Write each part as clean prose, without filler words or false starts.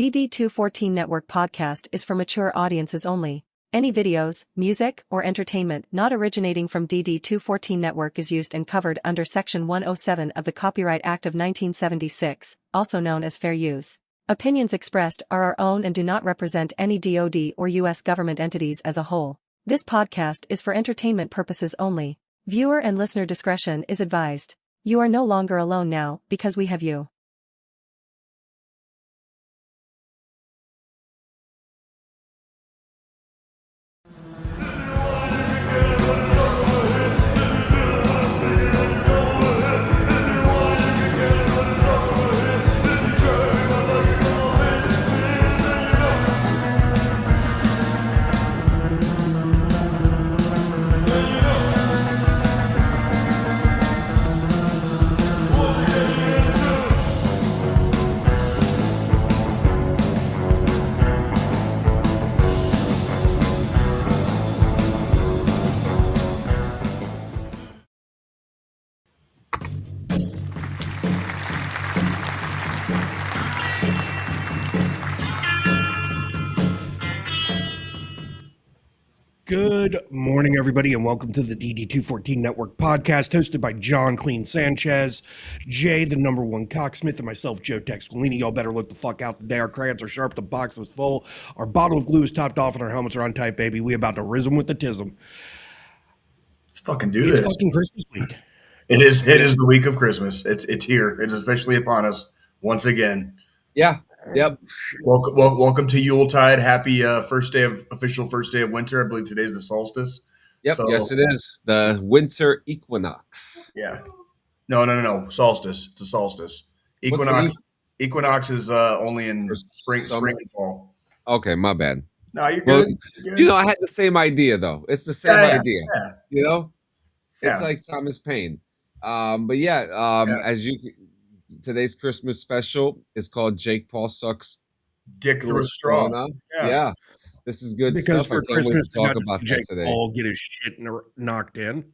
DD214 Network podcast is for mature audiences only. Any videos, music, or entertainment not originating from DD214 Network is used and covered under Section 107 of the Copyright Act of 1976, also known as fair use. Opinions expressed are our own and do not represent any DoD or U.S. government entities as a whole. This podcast is for entertainment purposes only. Viewer and listener discretion is advised. You are no longer alone now, because we have you. Good morning, everybody, and welcome to the DD214 Network podcast, hosted by John Clean Sanchez, Jay, the number one cocksmith, and myself, Joe Texquilini. Y'all better look the fuck out today. Our crayons are sharp, the box is full, our bottle of glue is topped off, and our helmets are on tight, baby. We about to rism with the tism. Let's fucking do this. It's fucking Christmas week. It is the week of Christmas. It's here. It is officially upon us once again. Yeah. Yep. Welcome to Yuletide. Happy first day of winter. I believe today's the solstice. Yep. So, yes, it is the winter equinox. Yeah. No. Solstice. It's a solstice. Equinox is only in spring and fall. Okay, my bad. No, you're good. Well, you know, I had the same idea though. It's the same idea. Yeah. You know, it's like Thomas Paine. As you. Today's Christmas special is called Jake Paul Sucks Dick Through a Straw. Yeah. This is good because stuff. For I can't Christmas, wait to talk about Jake that today. Paul get his shit knocked in.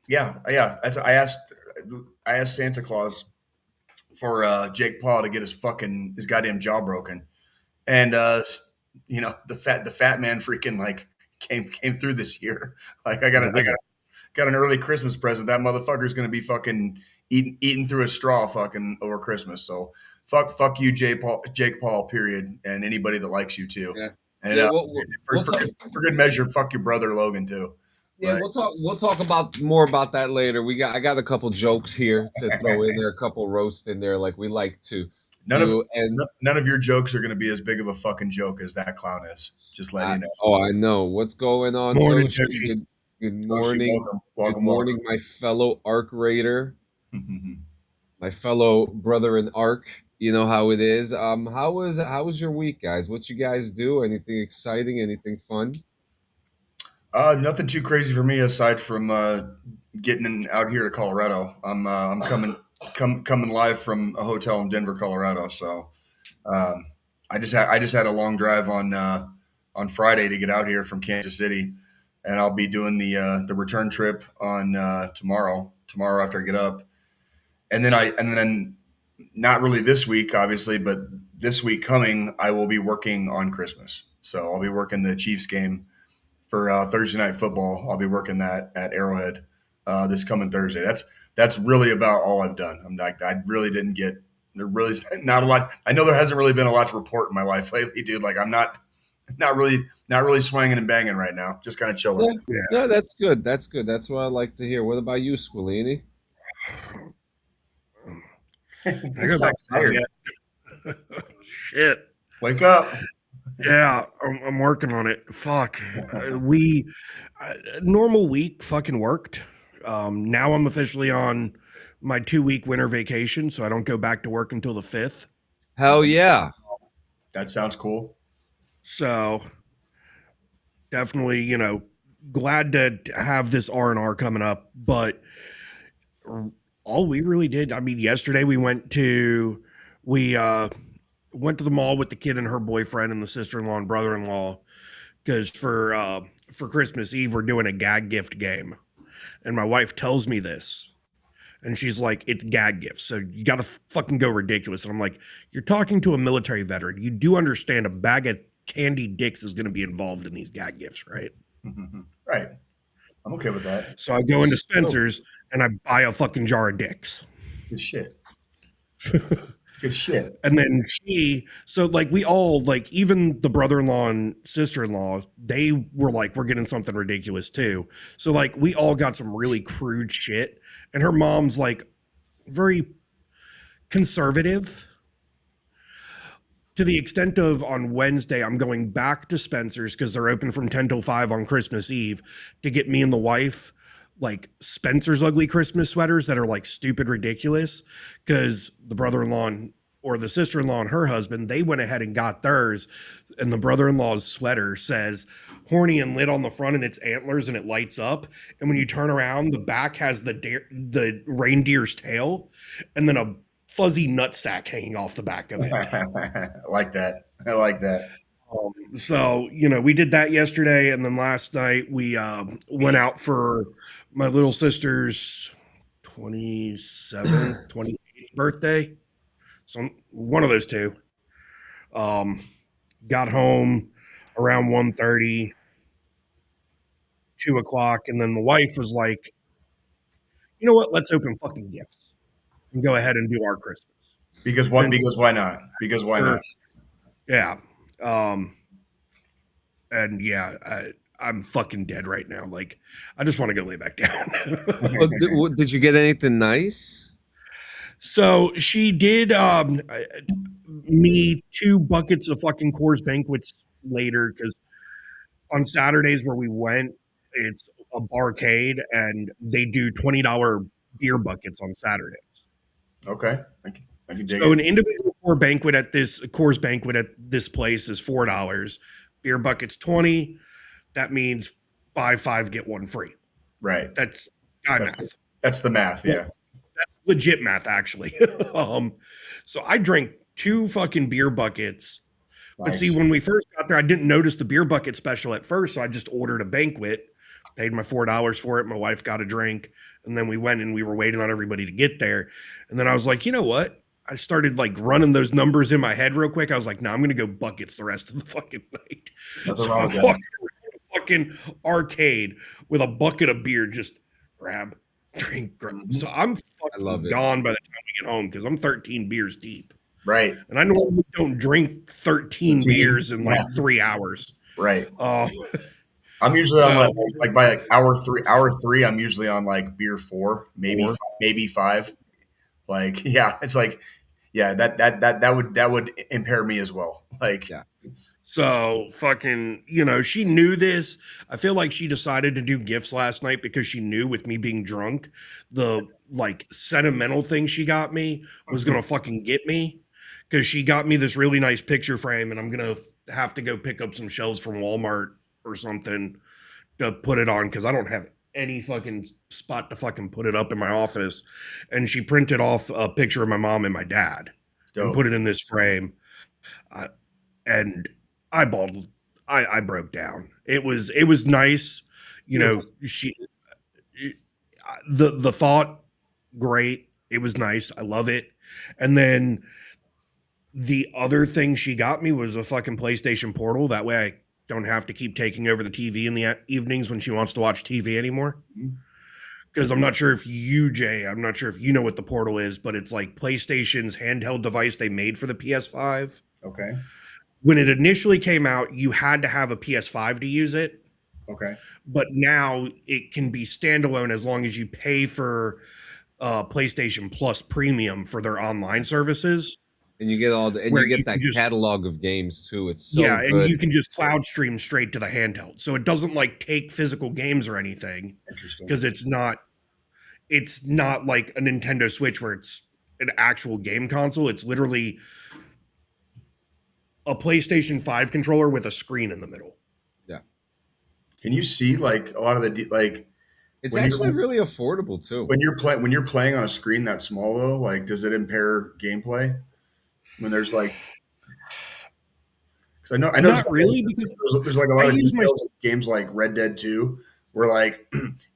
Yeah. I asked Santa Claus for Jake Paul to get his goddamn jaw broken, and the fat man freaking like came through this year. Like I got an early Christmas present. That motherfucker's gonna be fucking eating through a straw fucking over Christmas. So fuck you, Jake Paul, period. And anybody that likes you too. Yeah. And for good measure, fuck your brother Logan too. Yeah, we'll talk about more about that later. I got a couple jokes here to throw in there, a couple roast in there like we like to. None of your jokes are going to be as big of a fucking joke as that clown is. Just letting you know. Oh, I know. What's going on? Morning, Good morning. Welcome. Good morning, my fellow Arc Raider. My fellow brother in Arc, you know how it is. How was your week, guys? What you guys do? Anything exciting? Anything fun? Nothing too crazy for me aside from getting out here to Colorado. I'm coming live from a hotel in Denver, Colorado. So I just had a long drive on Friday to get out here from Kansas City, and I'll be doing the return trip on tomorrow after I get up. And then not really this week, obviously, but this week coming, I will be working on Christmas. So I'll be working the Chiefs game for Thursday night football. I'll be working that at Arrowhead this coming Thursday. That's really about all I've done. I really didn't get there. Really not a lot. I know there hasn't really been a lot to report in my life lately, dude. Like I'm not really swinging and banging right now. Just kind of chilling. Yeah. No, that's good. That's good. That's what I like to hear. What about you, Squilini? I go back tired. Shit. Wake up. Yeah, I'm working on it. Fuck. Normal week fucking worked. Now I'm officially on my 2-week winter vacation, so I don't go back to work until the 5th. Hell yeah. That sounds cool. So definitely, glad to have this R&R coming up, but all we really did, yesterday we went to the mall with the kid and her boyfriend and the sister-in-law and brother-in-law because for Christmas Eve we're doing a gag gift game, and my wife tells me this, And she's like, it's gag gifts. So you got to fucking go ridiculous. And I'm like, you're talking to a military veteran. You do understand a bag of candy dicks is going to be involved in these gag gifts, right? Right. I'm okay with that. So I go into Spencer's and I buy a fucking jar of dicks. Good shit. Good shit. And then we all, like, even the brother-in-law and sister-in-law, they were like, we're getting something ridiculous too. So like we all got some really crude shit. And her mom's like very conservative to the extent of on Wednesday, I'm going back to Spencer's because they're open from 10 till 5 on Christmas Eve to get me and the wife like Spencer's ugly Christmas sweaters that are like stupid ridiculous, because the brother-in-law or the sister-in-law and her husband, they went ahead and got theirs. And the brother-in-law's sweater says horny and lit on the front and it's antlers and it lights up. And when you turn around, the back has the reindeer's tail and then a fuzzy nutsack hanging off the back of it. I like that. I like that. So, we did that yesterday. And then last night we went out for my little sister's 27th, 28th birthday. So one of those two. Got home around 1:30, 2 o'clock. And then the wife was like, you know what? Let's open fucking gifts and go ahead and do our Christmas. Because why not? Because why not? Yeah. And yeah, I'm fucking dead right now. Like, I just want to go lay back down. Did you get anything nice? So she did me 2 buckets of fucking Coors Banquets later, because on Saturdays where we went, it's a barcade and they do $20 beer buckets on Saturdays. Okay. I can dig so it. An individual Coors Banquet at this place is $4. Beer bucket's $20. That means buy 5, get 1 free. Right. That's math. That's the math. Yeah. That's legit math, actually. So I drank 2 fucking beer buckets. Nice. But see, when we first got there, I didn't notice the beer bucket special at first. So I just ordered a banquet, paid my $4 for it. My wife got a drink. And then we went and we were waiting on everybody to get there. And then I was like, you know what? I started like running those numbers in my head real quick. I was like, no, I'm going to go buckets the rest of the fucking night. So I'm walking around the fucking arcade with a bucket of beer, just grab, drink. So I'm fucking gone by the time we get home because I'm 13 beers deep. Right. And I normally don't drink 13 beers in like 3 hours. Right. I'm usually on like by like hour three, I'm usually on like beer 4, maybe 5. Like, yeah, it's like, yeah, that would impair me as well. Like, yeah. So fucking, she knew this. I feel like she decided to do gifts last night because she knew with me being drunk, the like sentimental thing she got me was going to fucking get me, because she got me this really nice picture frame and I'm going to have to go pick up some shelves from Walmart or something to put it on, because I don't have any fucking spot to fucking put it up in my office. And she printed off a picture of my mom and my dad and put it in this frame. And I bawled. I broke down. It was nice. The thought, great. It was nice. I love it. And then the other thing she got me was a fucking PlayStation Portal. That way I don't have to keep taking over the TV in the evenings when she wants to watch TV anymore. Because I'm not sure if you, Jay, I'm not sure if you know what the Portal is, but it's like PlayStation's handheld device they made for the PS5. Okay. When it initially came out, you had to have a PS5 to use it. Okay. But now it can be standalone as long as you pay for PlayStation Plus Premium for their online services. And you get that catalog of games too. It's so good. And you can just cloud stream straight to the handheld. So it doesn't like take physical games or anything. Interesting. Because it's not like a Nintendo Switch where it's an actual game console. It's literally a PlayStation 5 controller with a screen in the middle. Yeah. Can you see like a lot of the like? It's actually really affordable too. When you're playing on a screen that small though, like does it impair gameplay? When there's like, because I know not really, because there's like a lot of games like Red Dead 2 where like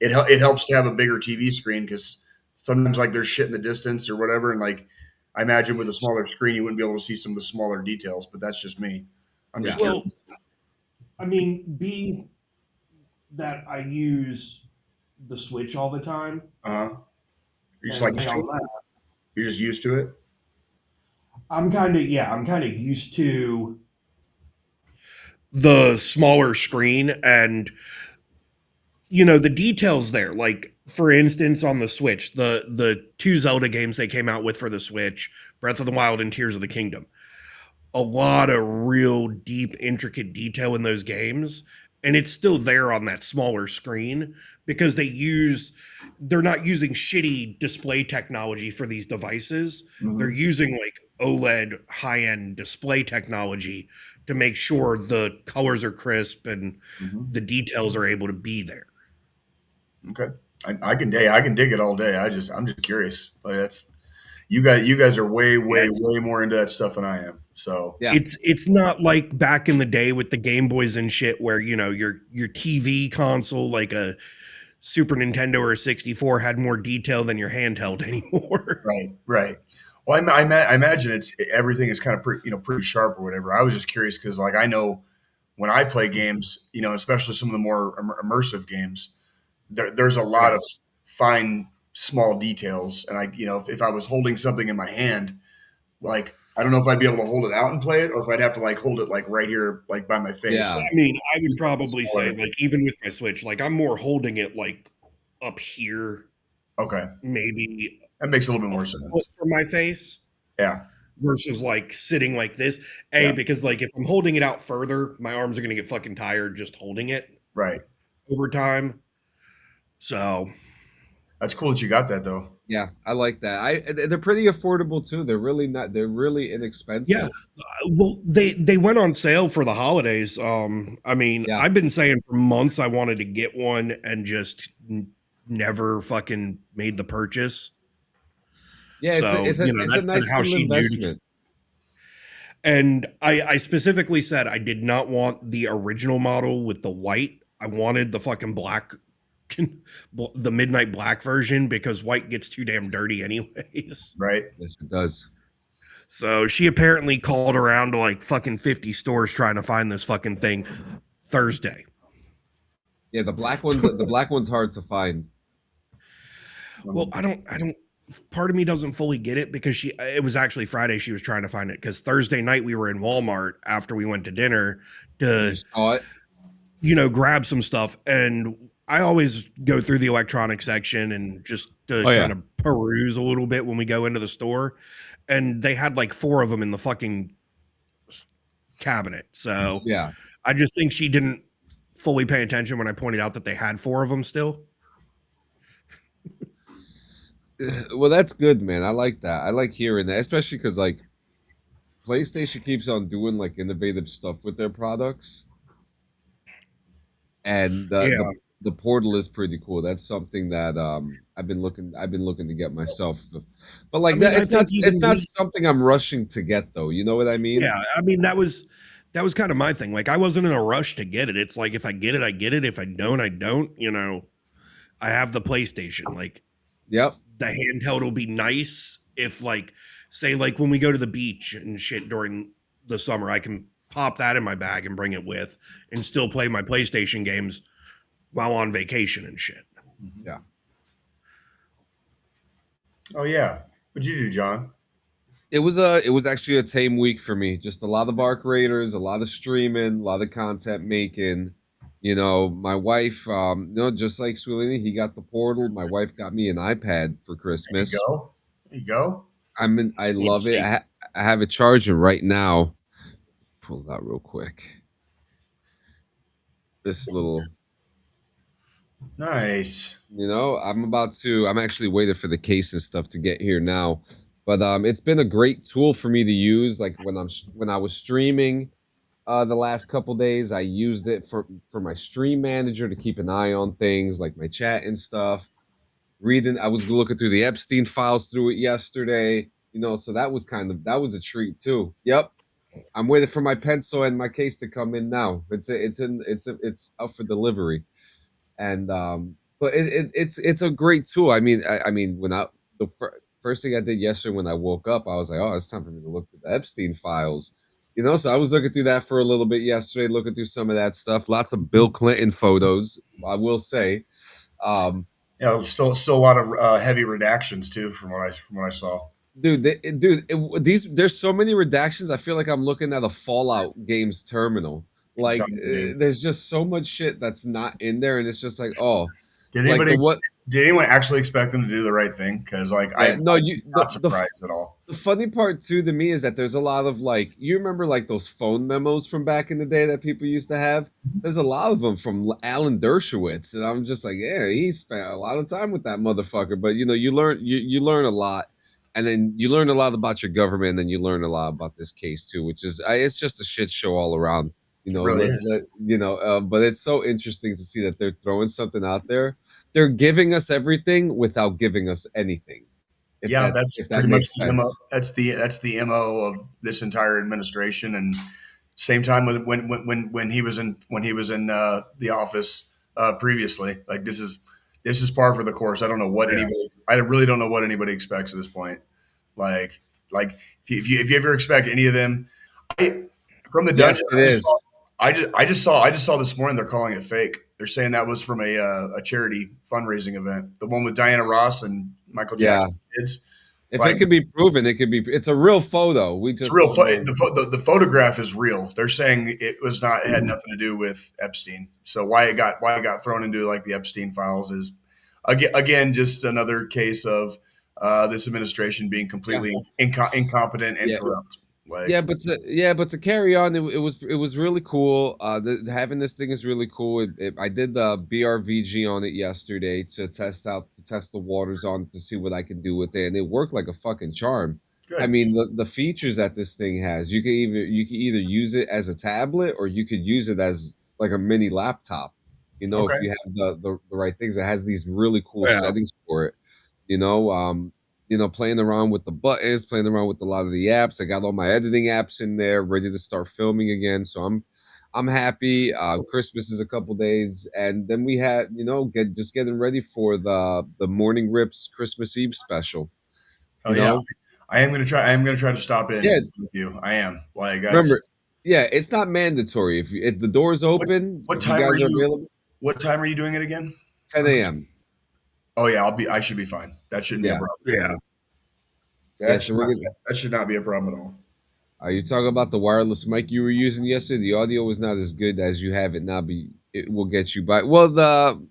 it helps to have a bigger TV screen because sometimes like there's shit in the distance or whatever, and like I imagine with a smaller screen you wouldn't be able to see some of the smaller details. But that's just me. I'm just curious. Well, I mean, being that I use the Switch all the time, You're just and like beyond that, you're just used to it. I'm kind of used to the smaller screen and the details there. Like for instance, on the Switch, the two Zelda games they came out with for the Switch, Breath of the Wild and Tears of the Kingdom. A lot of real deep, intricate detail in those games, and it's still there on that smaller screen because they're not using shitty display technology for these devices. They're using like OLED high-end display technology to make sure the colors are crisp and the details are able to be there. Okay, I can dig it all day. I'm just curious. Like that's you guys are way more into that stuff than I am. So yeah, it's not like back in the day with the Game Boys and shit where your TV console like a Super Nintendo or a 64 had more detail than your handheld anymore. Right. Well, I imagine everything is kind of pretty sharp or whatever. I was just curious because like I know when I play games, especially some of the more immersive games, there's a lot of fine small details, and if I was holding something in my hand, like I don't know if I'd be able to hold it out and play it, or if I'd have to like hold it like right here, like by my face. Yeah. I mean, I would probably say like even with my Switch, like I'm more holding it like up here. Okay. Maybe that makes a little bit more sense for my face. Yeah. Versus like sitting like this. Because like if I'm holding it out further, my arms are gonna get fucking tired just holding it. Right. Over time. So that's cool that you got that though. Yeah, I like that. They're pretty affordable too. They're really inexpensive. Yeah. Well, they went on sale for the holidays. I mean, I've been saying for months I wanted to get one and just never fucking made the purchase. Yeah, so, it's a nice how she investment. And I specifically said I did not want the original model with the white. I wanted the fucking black, the midnight black version because white gets too damn dirty anyways. Right. Yes, it does. So she apparently called around to like fucking 50 stores trying to find this fucking thing Thursday. Yeah, the black one's hard to find. Well, I don't part of me doesn't fully get it because it was actually Friday she was trying to find it because Thursday night we were in Walmart after we went to dinner to grab some stuff, and I always go through the electronic section and just to kind of peruse a little bit when we go into the store, and they had like 4 of them in the fucking cabinet. So yeah, I just think she didn't fully pay attention when I pointed out that they had 4 of them still. Well, that's good, man. I like that. I like hearing that, especially because like PlayStation keeps on doing like innovative stuff with their products, and the Portal is pretty cool. That's something that I've been looking to get myself, but like it's not something I'm rushing to get though. You know what I mean? Yeah, I mean that was kind of my thing. Like I wasn't in a rush to get it. It's like if I get it, I get it. If I don't, I don't. I have the PlayStation. Like, yep. The handheld will be nice if like say like when we go to the beach and shit during the summer, I can pop that in my bag and bring it with and still play my PlayStation games while on vacation and shit. Yeah. Oh yeah. What'd you do, John? It was actually a tame week for me. Just a lot of Arc Raiders, a lot of streaming, a lot of content making. My wife, just like Swilini, he got the Portal. My wife got me an iPad for Christmas. There you go. I love it. I have it charging right now. Pull it out real quick. This little. Nice. I'm actually waiting for the case and stuff to get here now. But it's been a great tool for me to use. Like when I was streaming, the last couple days, I used it for my stream manager to keep an eye on things like my chat and stuff. I was looking through the Epstein files through it yesterday. So that was a treat too. Yep, I'm waiting for my pencil and my case to come in now. It's up for delivery, and but it's a great tool. I mean, when the first thing I did yesterday when I woke up, I was like, oh, it's time for me to look through the Epstein files. So I was looking through that for a little bit yesterday, looking through some of that stuff. Lots of Bill Clinton photos, I will say. Yeah, still a lot of heavy redactions too, from what I saw. Dude, there's so many redactions. I feel like I'm looking at a Fallout games terminal. Like, there's just so much shit that's not in there, and it's just like, oh, did anyone actually expect them to do the right thing? Because I'm not surprised at all. The funny part too to me is that there's a lot of you remember those phone memos from back in the day that people used to have. There's a lot of them from Alan Dershowitz, and I'm just like, yeah, he spent a lot of time with that motherfucker. But you learn a lot. And then you learn a lot about your government, and then you learn a lot about this case too, which is it's just a shit show all around. It really is. But it's so interesting to see that they're throwing something out there. They're giving us everything without giving us anything. That's pretty much the MO. That's the MO of this entire administration. And same time when he was in the office previously, this is par for the course. I don't know what I really don't know what anybody expects at this point. If you ever expect any of them, from the dungeon, I just saw this morning they're calling it fake. They're saying that was from a charity fundraising event, the one with Diana Ross and Michael Jackson's kids. If it could be proven, it's a real photo. It's real. The photograph is real. They're saying it was not. It had nothing to do with Epstein. So why it got thrown into the Epstein files is again just another case of this administration being completely incompetent and corrupt. But to carry on, it was really cool. Having this thing is really cool. I did the BRVG on it yesterday to test the waters on it to see what I can do with it, and it worked like a fucking charm. Good. I mean, the features that this thing has, you can either use it as a tablet or you could use it as like a mini laptop. If you have the right things, it has these really cool settings for it. Playing around with the buttons, playing around with a lot of the apps. I got all my editing apps in there, ready to start filming again. So I'm happy. Christmas is a couple days, and then we had getting ready for the Morning Rips Christmas Eve special. I am gonna try to stop in with you. I am remember. Yeah, it's not mandatory. If the door's open, what time are you available? What time are you doing it again? 10 a.m. Oh yeah, I should be fine. That shouldn't be a problem. That should not be a problem at all. Are you talking about the wireless mic you were using yesterday? The audio was not as good as you have it now. It will get you by. Well,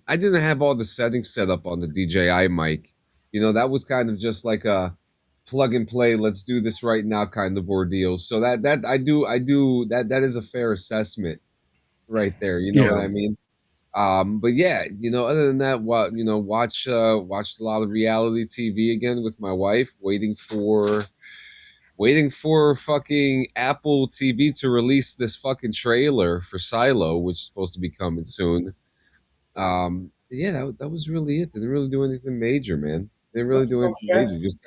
I didn't have all the settings set up on the DJI mic. That was kind of just like a plug and play. Let's do this right now kind of ordeal. So that I do that is a fair assessment right there. You know what I mean? But yeah, other than that, watched a lot of reality TV again with my wife, waiting for fucking Apple TV to release this fucking trailer for Silo, which is supposed to be coming soon. That was really it. Didn't really do anything major, man. Didn't really do anything major. Just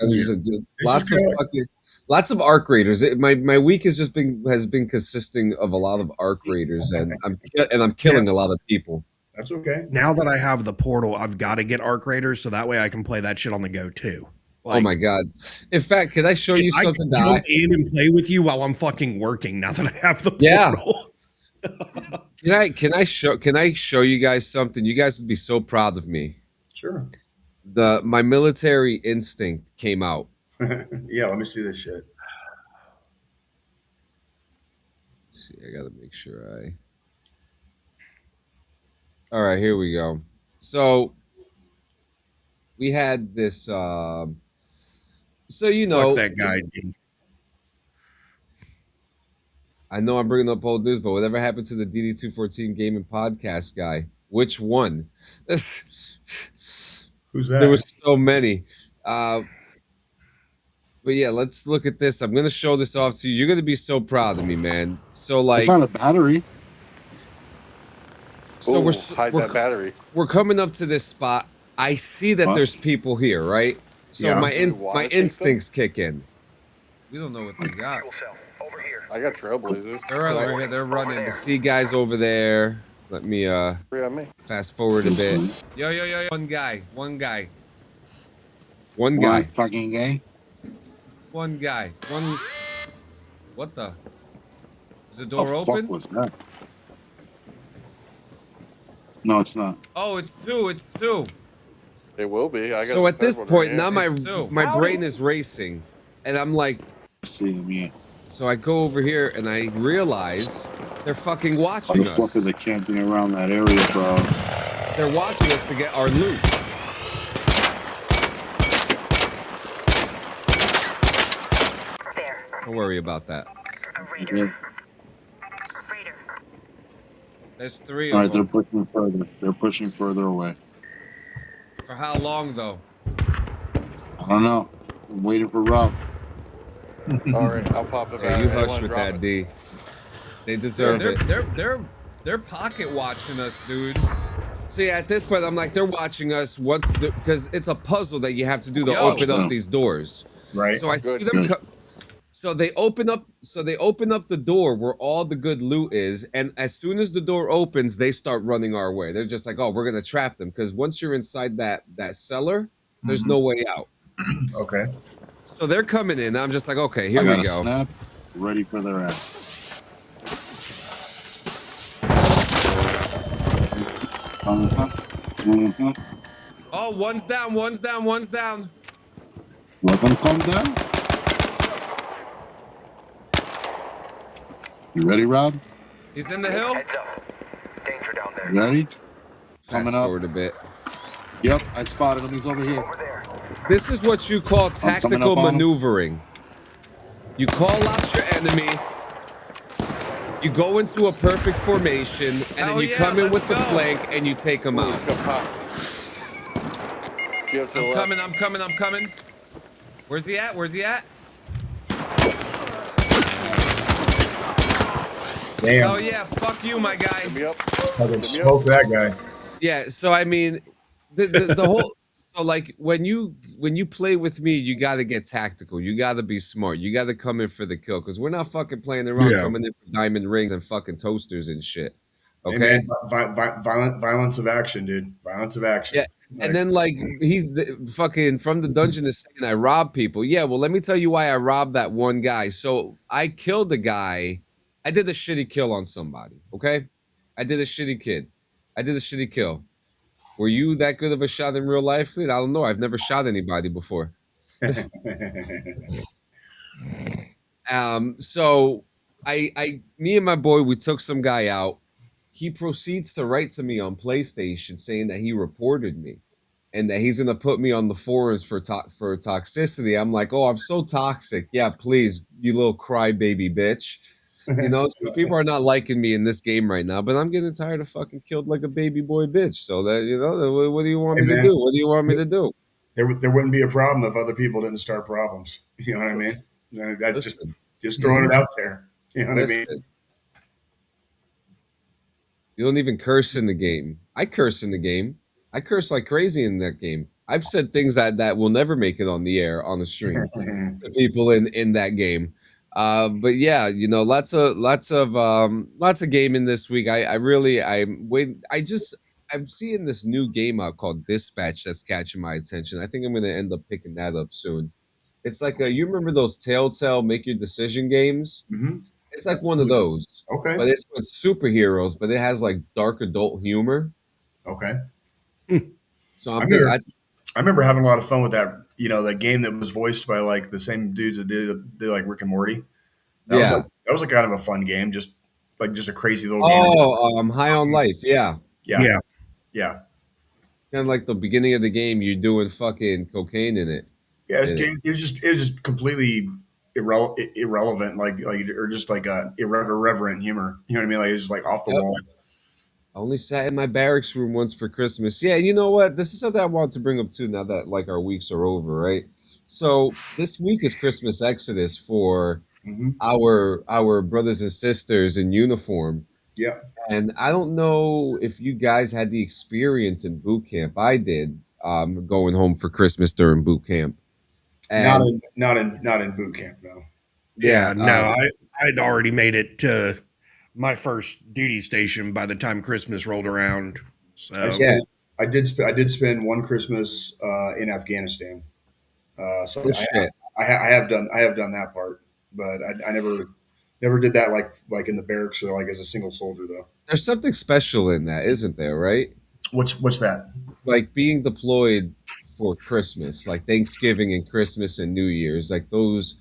lots of arc raiders. My week has been consisting of a lot of arc raiders, and I'm killing a lot of people. That's okay. Now that I have the portal, I've got to get arc raiders so that way I can play that shit on the go too. Oh my god! In fact, can I show you something? I can jump in and play with you while I'm fucking working. Now that I have the portal. Can I show you guys something? You guys would be so proud of me. Sure. My military instinct came out. Yeah, let me see this shit. Let's see, I gotta make sure All right, here we go. So we had this. Fuck that guy. Dude. I know I'm bringing up old news, but whatever happened to the DD214 gaming podcast guy? Which one? Who's that? There were so many. But yeah, let's look at this. I'm gonna show this off to you. You're gonna be so proud of me, man. So I found a battery. So hide that battery. We're coming up to this spot. I see that there's people here, right? So my instincts kick in. We don't know what they got. I got trailblazers. They're running. The sea guys over there. Let me fast forward a bit. Yo. One guy. One fucking guy. One guy. What the? Is the door What the open? fuck was that? No, it's not. Oh, it's two. It will be. So at this point, now my brain is racing, and I'm like, I see them, yeah. so I go over here and I realize they're fucking How watching the fuck us. are they camping around that area, bro? They're watching us to get our loot. Don't worry about that. Yeah. There's three All of right, they're them. pushing further. They're pushing further away. For how long, though? I don't know. I'm waiting for Rob. All right, I'll pop the Yeah, battery. you hush with that, D. They deserve it. They're pocket watching us, dude. See, at this point, I'm like, they're watching us once because it's a puzzle that you have to do to open up these doors. Right. So I see them. So they open up. So they open up the door where all the good loot is, and as soon as the door opens, they start running our way. They're just like, "Oh, we're gonna trap them," because once you're inside that cellar, there's no way out. Okay. So they're coming in. I'm just like, okay, here we I go. got a snap, ready for their ass. Oh, one's down. Let them come down. You ready, Rob? He's in the hill. Danger down there. You ready? Fast Coming up. forward a bit. Yep, I spotted him. He's over here. This is what you call tactical maneuvering. You call out your enemy. You go into a perfect formation, and then you come in with the flank, and you take them out. I'm coming. Where's he at? Damn. Oh yeah, fuck you, my guy. Fucking smoke that guy. Yeah, so I mean, the whole, so like when you play with me, you got to get tactical. You got to be smart. You got to come in for the kill because we're not fucking playing around coming in for diamond rings and fucking toasters and shit. Okay. Hey man, violence of action, dude. Violence of action. Yeah. And then like he's fucking from the dungeon is saying I rob people. Yeah, well, let me tell you why I robbed that one guy. So I killed the guy. I did a shitty kill on somebody. Okay. I did a shitty kill. Were you that good of a shot in real life, Clean? I don't know. I've never shot anybody before. So me and my boy, we took some guy out. He proceeds to write to me on PlayStation saying that he reported me and that he's gonna put me on the forums for toxicity. I'm like, oh, I'm so toxic. Yeah, please, you little crybaby bitch. You know, so people are not liking me in this game right now, but I'm getting tired of fucking killed like a baby boy bitch. So that, you know, what do you want me to do? What do you want me to do? There wouldn't be a problem if other people didn't start problems. You know what I mean? Just throwing it out there. You know what I mean? You don't even curse in the game. I curse in the game. I curse like crazy in that game. I've said things that will never make it on the air on the stream to people in that game. But yeah, you know, lots of gaming this week. I'm seeing this new game out called Dispatch that's catching my attention. I think I'm gonna end up picking that up soon. It's like you remember those Telltale make your decision games? Mm-hmm. It's like one of those. Okay. But it's with superheroes, but it has like dark adult humor. Okay. So I remember having a lot of fun with that. You know, that game that was voiced by like the same dudes that did like Rick and Morty. That was like kind of a fun game, just a crazy little game. Oh, High on Life, yeah. Kind of like the beginning of the game, you're doing fucking cocaine in it. Yeah, it was just completely irrelevant, or just like irreverent humor. You know what I mean? Like it was just like off the wall. I only sat in my barracks room once for Christmas. Yeah, you know what? This is something I want to bring up too. Now that like our weeks are over, right? So this week is Christmas Exodus for our brothers and sisters in uniform. Yeah. And I don't know if you guys had the experience in boot camp. I did, going home for Christmas during boot camp. And not in boot camp, no. Yeah, no, I'd already made it to my first duty station by the time Christmas rolled around. So Yeah. I did spend one Christmas in Afghanistan. So Oh shit. I have done that part, but I never did that like in the barracks or like as a single soldier though. There's something special in that, isn't there, right? What's that? Like being deployed for Christmas, like Thanksgiving and Christmas and New Year's, like those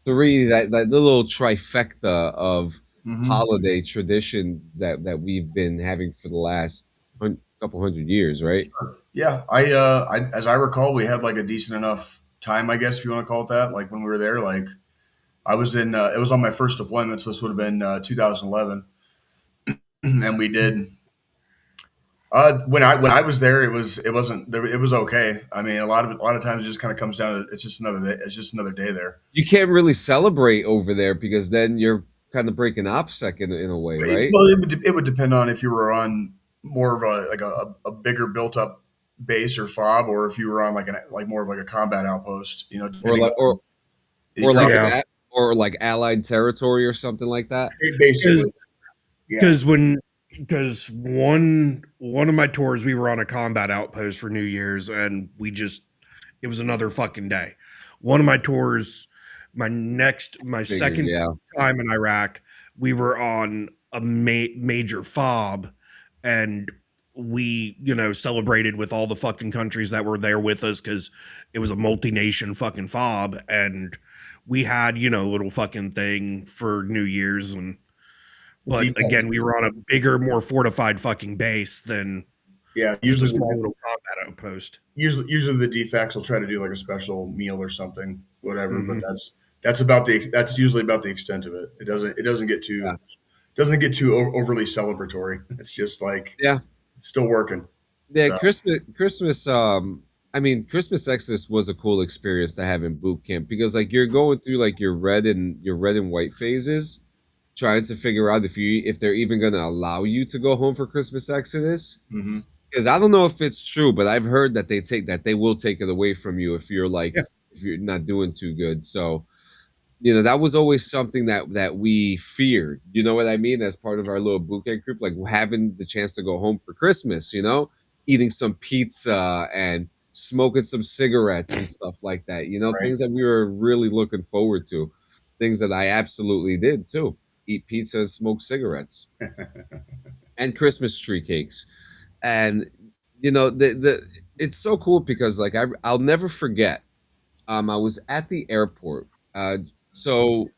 three, that little trifecta of Mm-hmm. holiday traditions that we've been having for the last couple hundred years, right? Yeah, as I recall, we had like a decent enough time, I guess if you want to call it that. Like when we were there, like I was in, it was on my first deployment, so this would have been 2011, and we did. When I was there, it was okay. I mean, a lot of times it just kind of comes down to it's just another day. It's just another day there. You can't really celebrate over there because then you're kind of breaking OPSEC in a way, right? Well, it would depend on if you were on more of a bigger built up base or fob, or if you were on like more of like a combat outpost. You know, Or depending like on or if like you're Yeah. or like allied territory or something like that. basically, yeah. because one of my tours we were on a combat outpost for New Year's and it was another fucking day. One of my tours, my Figured, second yeah. time in Iraq, we were on a major fob, and we celebrated with all the fucking countries that were there with us because it was a multi-nation fucking fob, and we had a little fucking thing for New Year's. And but Default. again, we were on a bigger, more fortified fucking base than Yeah, just a usually small little combat outpost. usually the defects will try to do like a special meal or something, whatever. But Mhm. that's usually about the extent of it. It doesn't get too Yeah. overly celebratory. It's just like Yeah. still working. Yeah, So Christmas I mean Christmas Exodus was a cool experience to have in boot camp because like you're going through like your red and white phases, trying to figure out if they're even gonna allow you to go home for Christmas Exodus. mhm. Because I don't know if it's true, but I've heard that they will take it away from you if you're like Yeah. if you're not doing too good. So that was always something that we feared. You know what I mean? As part of our little bootcamp group, like having the chance to go home for Christmas, eating some pizza and smoking some cigarettes and stuff like that. Right. Things that we were really looking forward to. Things that I absolutely did too. Eat pizza and smoke cigarettes. And Christmas tree cakes. And the it's so cool because like I'll never forget. I was at the airport. So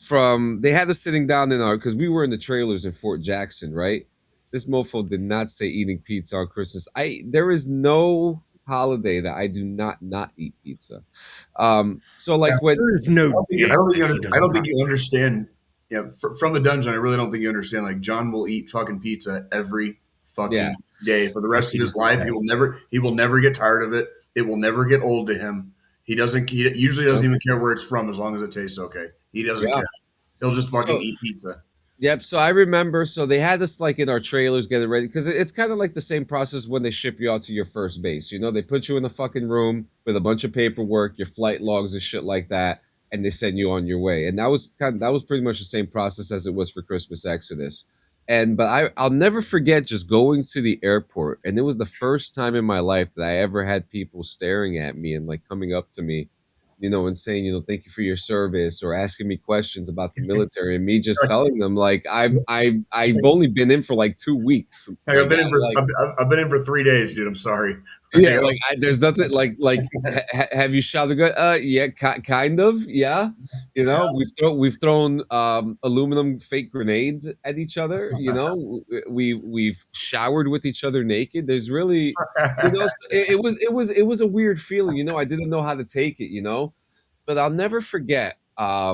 they had us sitting down because we were in the trailers in Fort Jackson, right? This mofo did not say eating pizza on Christmas. There is no holiday that I do not eat pizza. So like when There's no. I don't think you understand. Yeah, from the dungeon, I really don't think you understand. Like John will eat fucking pizza every fucking day for the rest of his life. He will never get tired of it. It will never get old to him. He usually doesn't even care where it's from as long as it tastes okay. He doesn't care. He'll just fucking eat pizza. Yep. So I remember. So they had us like in our trailers getting ready because it's kind of like the same process when they ship you out to your first base. They put you in a fucking room with a bunch of paperwork, your flight logs and shit like that, and they send you on your way. And that was pretty much the same process as it was for Christmas Exodus. But I'll never forget just going to the airport, and it was the first time in my life that I ever had people staring at me and like coming up to me, and saying, thank you for your service, or asking me questions about the military, and me just telling them like I've only been in for like 2 weeks. Hey, I've been in for 3 days, dude. I'm sorry. Yeah, like there's nothing like have you shot a gun? Yeah, kind of. Yeah, we've thrown aluminum fake grenades at each other. We've showered with each other naked. There's really, it was a weird feeling. I didn't know how to take it. But I'll never forget. I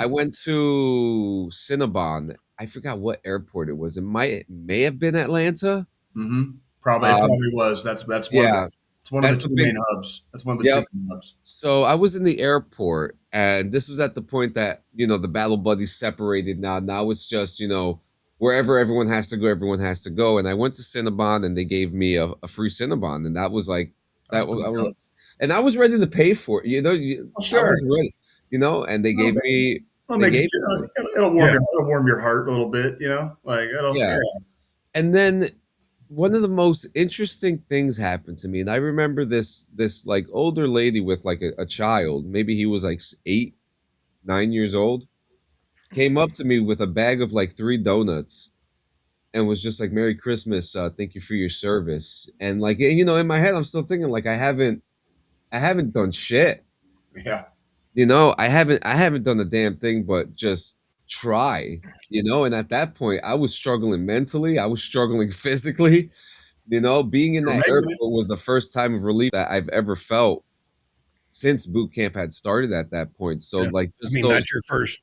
went to Cinnabon. I forgot what airport it was. It may have been Atlanta. Mm-hmm. Probably was. That's one. Yeah, it's one of the two main hubs. That's one of the two main hubs. So I was in the airport, and this was at the point that the battle buddies separated. Now it's just wherever everyone has to go. And I went to Cinnabon, and they gave me a free Cinnabon, and that was like and I was ready to pay for it. Sure. I was ready, and they gave me make you feel, it'll warm your heart a little bit, you know, like yeah. And then one of the most interesting things happened to me, and I remember this like older lady with like a child, maybe he was like 8, 9 years old, came up to me with a bag of like 3 donuts and was just like, "Merry Christmas, thank you for your service." And like, you know, in my head, I'm still thinking like, I haven't done shit. Yeah. You know, I haven't done a damn thing but just try, you know, and at that point I was struggling mentally, I was struggling physically, you know, being in that airport was the first time of relief that I've ever felt since boot camp had started at that point. So like, just that's your first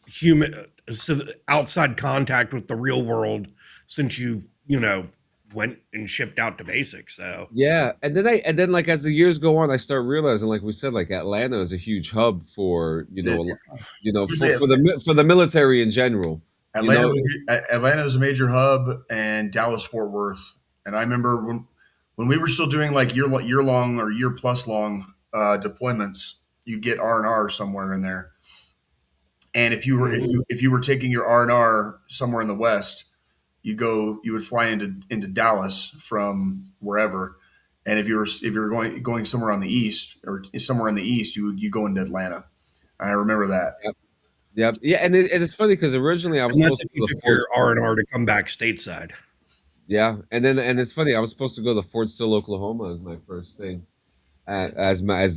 human outside contact with the real world since you went and shipped out to basics. So yeah, and then like as the years go on, I start realizing, like we said, like Atlanta is a huge hub for for the military in general. Atlanta was a major hub, and Dallas Fort Worth. And I remember when we were still doing like year long or year plus long deployments, you get R&R somewhere in there. And if you were taking your R&R somewhere in the West, you would fly into Dallas from wherever. And if you were going somewhere on the East or somewhere in the East, you go into Atlanta. I remember that. Yep. Yeah, and it's funny because originally I was supposed to go to your R&R to come back stateside. Yeah, and it's funny, I was supposed to go to Fort Sill, Oklahoma as my first thing, as my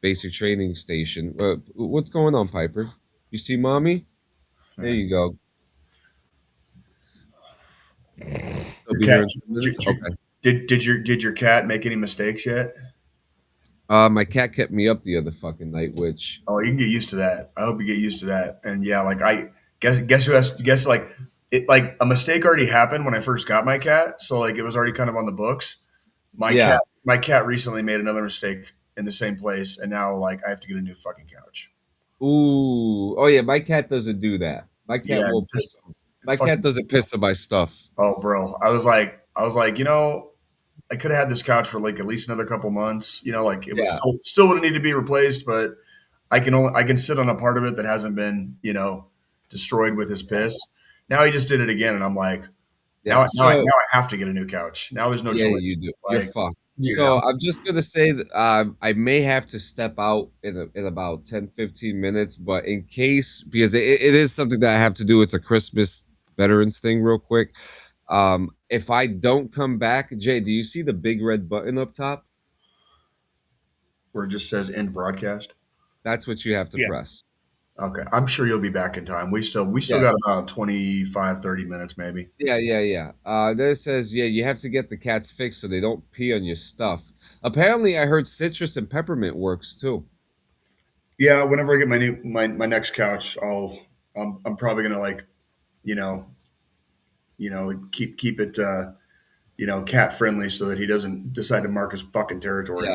basic training station. What's going on, Piper? You see, mommy? There you go. Did your cat make any mistakes yet? My cat kept me up the other fucking night, which you can get used to that. I hope you get used to that. And yeah, like I guess like it, like a mistake already happened when I first got my cat, so like it was already kind of on the books. My cat recently made another mistake in the same place, and now like I have to get a new fucking couch. Ooh, oh yeah, my cat doesn't do that. My cat will piss. My cat doesn't piss on my stuff. Oh, bro, I was like, you know, I could have had this couch for like at least another couple months. You know, like it was still would need to be replaced, but I can sit on a part of it that hasn't been, you know, destroyed with his piss. Now he just did it again, and I'm like, now I have to get a new couch. Now there's no choice. You do. Like, you're fucked. So I'm just gonna say that I may have to step out in about 10-15 minutes, but in case, because it is something that I have to do. It's a Christmas veterans thing, real quick. If I don't come back, Jay, do you see the big red button up top where it just says end broadcast? That's what you have to press. Okay. I'm sure you'll be back in time. We still got about 25, 30 minutes maybe. Yeah. There it says, you have to get the cats fixed so they don't pee on your stuff. Apparently I heard citrus and peppermint works too. Yeah, whenever I get my next couch, I'm probably gonna like, you know, keep it cat friendly so that he doesn't decide to mark his fucking territory.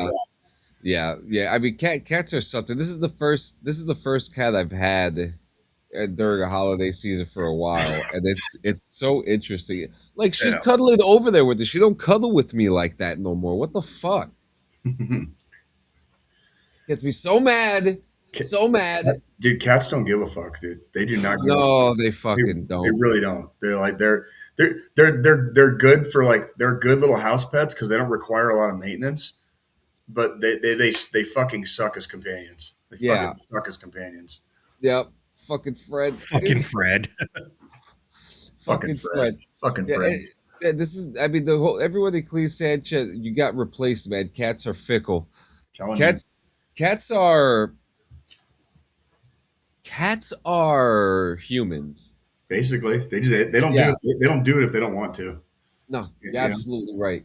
Yeah. I mean, cats are something. This is the first cat I've had during a holiday season for a while, and it's so interesting. Like she's cuddling over there with us. She don't cuddle with me like that no more. What the fuck? Gets me so mad. So mad. Dude, cats don't give a fuck, dude. They do not give a fuck. No, they fucking don't. They really don't. They're like they're good for like they're good little house pets because they don't require a lot of maintenance. But they fucking suck as companions. They fucking suck as companions. Yep. Fucking Fred. Fucking Fred. Fucking Fred. Fucking Fred. Yeah, this is, I mean, the whole, everybody clean Sanchez, you got replaced, man. Cats are fickle. Cats are humans. Basically, they don't do it if they don't want to. No, you're absolutely right.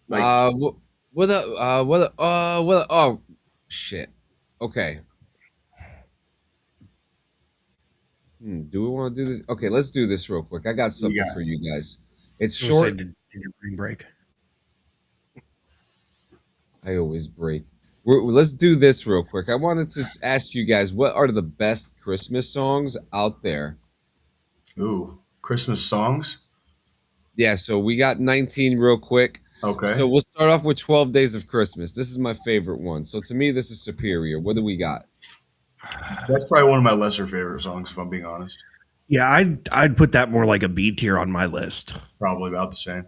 Like, oh shit. Okay. Do we want to do this? Okay, let's do this real quick. I got something for you guys. It's short. Did your brain break? I always break. Let's do this real quick. I wanted to ask you guys, what are the best Christmas songs out there? Ooh, Christmas songs? Yeah, so we got 19 real quick. Okay. So we'll start off with 12 Days of Christmas. This is my favorite one. So to me, this is superior. What do we got? That's probably one of my lesser favorite songs, if I'm being honest. Yeah, I'd put that more like a B tier on my list. Probably about the same.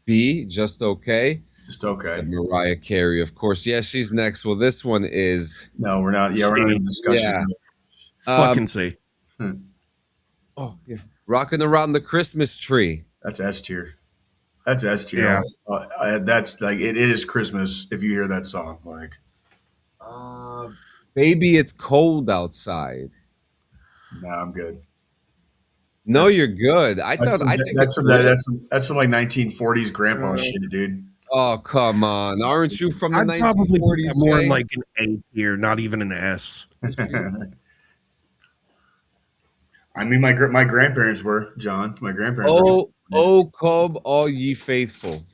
B, just okay. Just okay. Said Mariah Carey, of course. Yeah, she's next. Well, this one is. No, we're not. Yeah, we're not even discussing. Yeah. Fucking C. Oh, yeah. Rocking Around the Christmas Tree. That's S tier. That's S tier. Yeah. That's like it is Christmas if you hear that song. Like, Baby, It's Cold Outside. Nah, I'm good. No, you're good. I think that's some like 1940s grandpa shit, dude. Oh, come on! Aren't you from the 1940s? Probably put that more in like an A tier, not even an S. I mean, my grandparents were, John. My grandparents. Oh, come all ye faithful.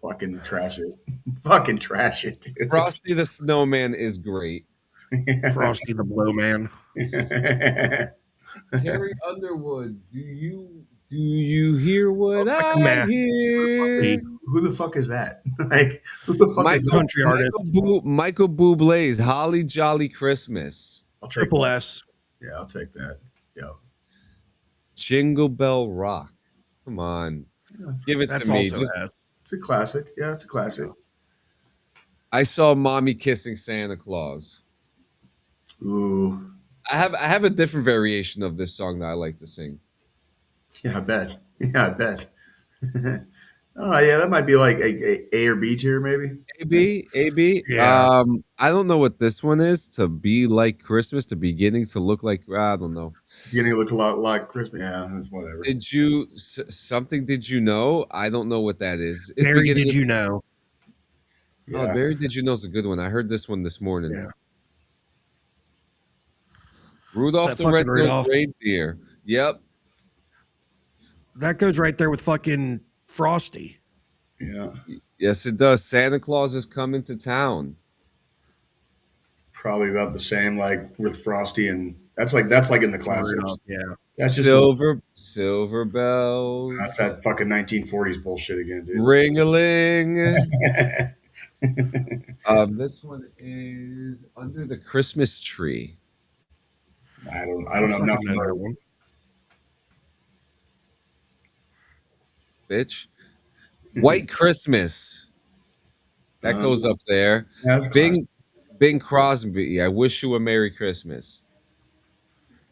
Fucking trash it. Fucking trash it, dude. Frosty the Snowman is great. Frosty the Blowman. Carrie Underwood, do you hear what I hear? Who the fuck is that? Like, who the fuck is that? Country artist? Michael Bublé's Holly Jolly Christmas. Triple S. Yeah, I'll take that. Yeah. Jingle Bell Rock. Come on. Give it to me. It's a classic. Yeah, it's a classic. I Saw Mommy Kissing Santa Claus. Ooh. I have a different variation of this song that I like to sing. Yeah, I bet. Oh, yeah, that might be like a or B tier, maybe. A-B. Yeah. I don't know what this one is. To Be Like Christmas, to Beginning to Look Like, I don't know. Beginning to look a lot like Christmas. Yeah, it's whatever. Did you know? I don't know what that is. It's Barry, did you know? Oh, Yeah. Barry, did you know is a good one. I heard this one this morning. Yeah. Rudolph the Red-Nosed Reindeer. Yep. That goes right there with fucking Frosty. Yeah. Yes, it does. Santa Claus is coming to town. Probably about the same, like with Frosty, and that's like in the classics. Yeah. That's just Silver Bells. That's that fucking 1940s bullshit again, dude. Ring-a-ling. This one is Under the Christmas Tree. I don't know nothing. One. Bitch. White Christmas. That goes up there. Bing Crosby, I Wish You a Merry Christmas.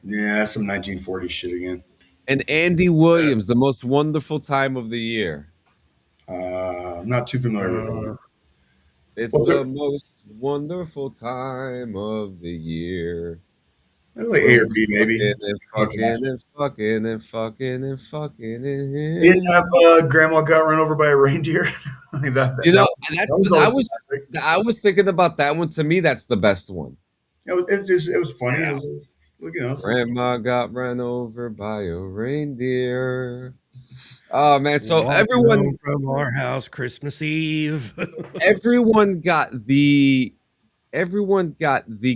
Yeah, that's some 1940s shit again. And Andy Williams, The Most Wonderful Time of the Year. I'm not too familiar with that. It's the most wonderful time of the year. Like A or B, maybe. Fucking. Didn't have Grandma got run over by a reindeer. I was thinking about that one. To me, that's the best one. It was funny. Yeah. Grandma got run over by a reindeer. Oh man! So everyone from our house Christmas Eve. everyone got the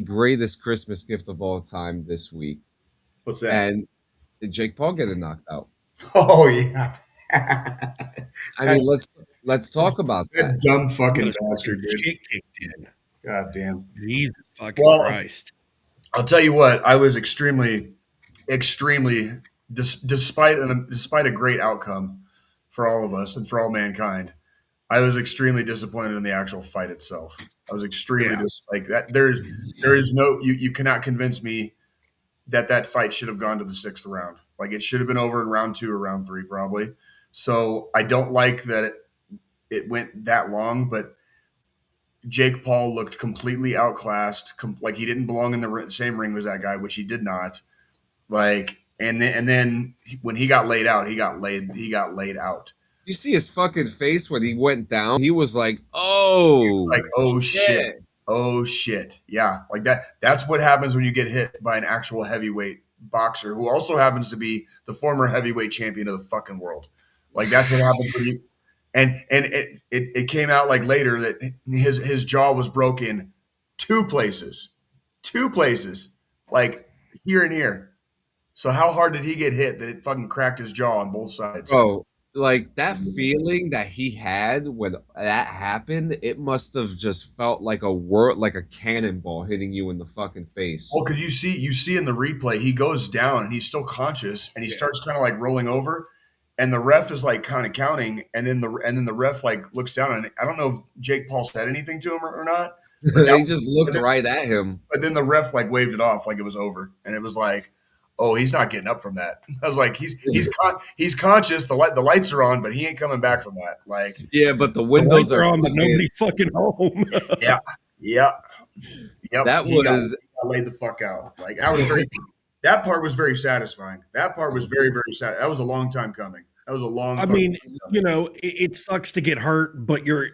greatest Christmas gift of all time this week. What's that? And Jake Paul getting knocked out. Oh yeah. I mean, let's talk about that. Dumb fucking bastard, dude. Shit kicked in. God damn. Jesus fucking Christ. I'll tell you what. I was extremely, despite a great outcome for all of us and for all mankind, I was extremely disappointed in the actual fight itself. I was extremely like that. There is no you cannot convince me that fight should have gone to the 6th round. Like it should have been over in round 2 or round 3 probably. So I don't like that it went that long, but Jake Paul looked completely outclassed, like he didn't belong in the same ring as that guy, which he did not. Like, and then when he got laid out, he got laid out. You see his fucking face when he went down. He was like, "Oh, shit, yeah." Like that. That's what happens when you get hit by an actual heavyweight boxer who also happens to be the former heavyweight champion of the fucking world. Like that's what happens when you. And it came out like later that his jaw was broken 2 places, like here and here. So how hard did he get hit that it fucking cracked his jaw on both sides? Oh, like that feeling that he had when that happened, it must have just felt like like a cannonball hitting you in the fucking face. Well, because you see in the replay, he goes down and he's still conscious, and he starts kind of like rolling over, and the ref is like kind of counting, and then the ref like looks down, and I don't know if Jake Paul said anything to him or not, but They just looked then, right at him. but then the ref like waved it off like it was over, and it was like, oh, he's not getting up from that. I was like, he's conscious, the lights are on, but he ain't coming back from that. Like, Yeah, but the The windows lights are are on, but fucking- nobody's fucking home. yeah, yep. That He got was laid the fuck out. Like that part was very satisfying. That part was very, very sad. That was a long time coming. That was a long. I mean, it sucks to get hurt, but you're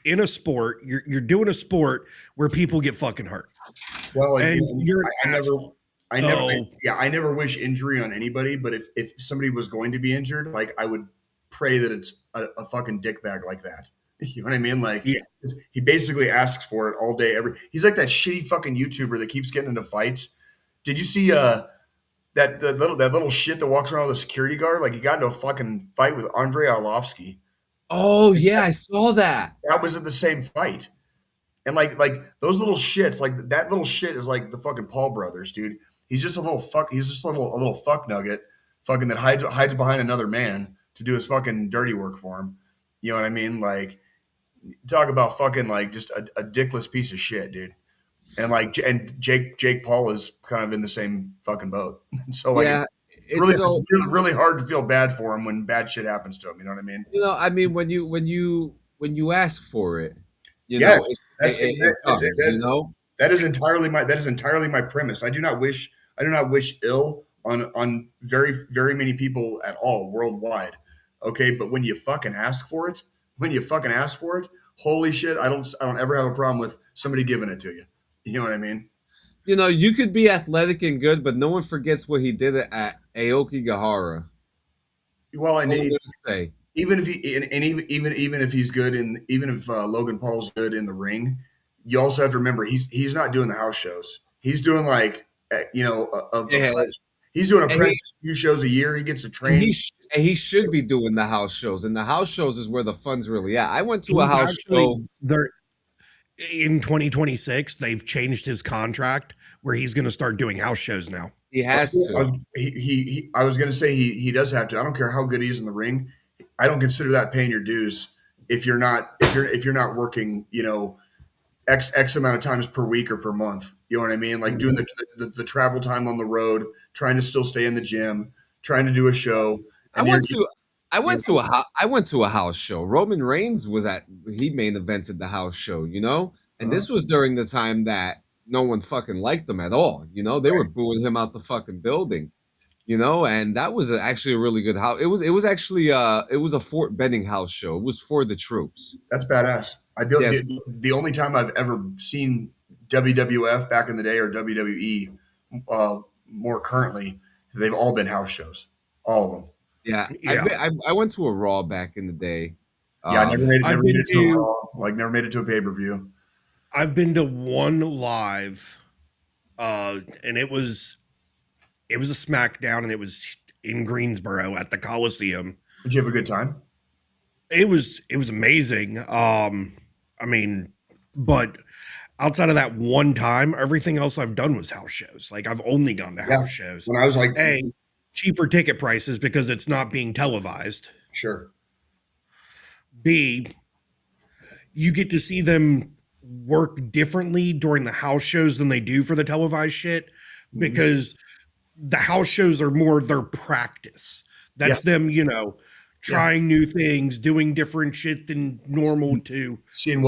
in a sport. You're doing a sport where people get fucking hurt. well, and you're I never wish injury on anybody. But if somebody was going to be injured, like I would pray that it's a fucking dickbag like that. You know what I mean? Like, yeah. He basically asks for it all day. He's like that shitty fucking YouTuber that keeps getting into fights. Did you see that little shit that walks around with a security guard? Like he got into a fucking fight with Andrei Arlovsky. Oh yeah, I saw that. That was in the same fight. And like those little shits, like that little shit is like the fucking Paul brothers, dude. He's just a little fuck. He's just a little fuck nugget, fucking that hides behind another man to do his fucking dirty work for him. You know what I mean? Like, talk about fucking like just a dickless piece of shit, dude. And Jake Paul is kind of in the same fucking boat. So like, Yeah, it's really hard to feel bad for him when bad shit happens to him. You know what I mean? I mean when you ask for it, Yes, it comes, that is entirely my premise. I do not wish ill on very, very many people at all worldwide. Okay, but when you fucking ask for it, holy shit, I don't ever have a problem with somebody giving it to you. You know what I mean? You could be athletic and good, but no one forgets what he did at Aokigahara. Well, and say. even if even if he's good, and even if Logan Paul's good in the ring, you also have to remember he's not doing the house shows. He's doing like he's doing a few shows a year. He gets to train. And he should be doing the house shows, and the house shows is where the fun's really at. I went to a house show. In 2026, they've changed his contract where he's going to start doing house shows now. He has to. I was going to say he does have to. I don't care how good he is in the ring. I don't consider that paying your dues if you're not working, X amount of times per week or per month. You know what I mean? Like doing the travel time on the road, trying to still stay in the gym, trying to do a show. I went to a house show. Roman Reigns he main evented the house show, and this was during the time that no one fucking liked him at all. They were booing him out the fucking building, and that was actually a really good house. It was actually it was a Fort Benning house show. It was for the troops. That's badass. The only time I've ever seen WWF back in the day or WWE more currently, they've all been house shows, all of them. Yeah. I went to a Raw back in the day. Yeah, I never made it to a Raw. Like, never made it to a pay-per-view. I've been to one live, and it was a SmackDown, and it was in Greensboro at the Coliseum. Did you have a good time? It was amazing. But outside of that one time, everything else I've done was house shows. Like, I've only gone to house shows. When I was like, cheaper ticket prices because it's not being televised. Sure. B, you get to see them work differently during the house shows than they do for the televised shit, because the house shows are more their practice. That's them, trying new things, doing different shit than normal to seeing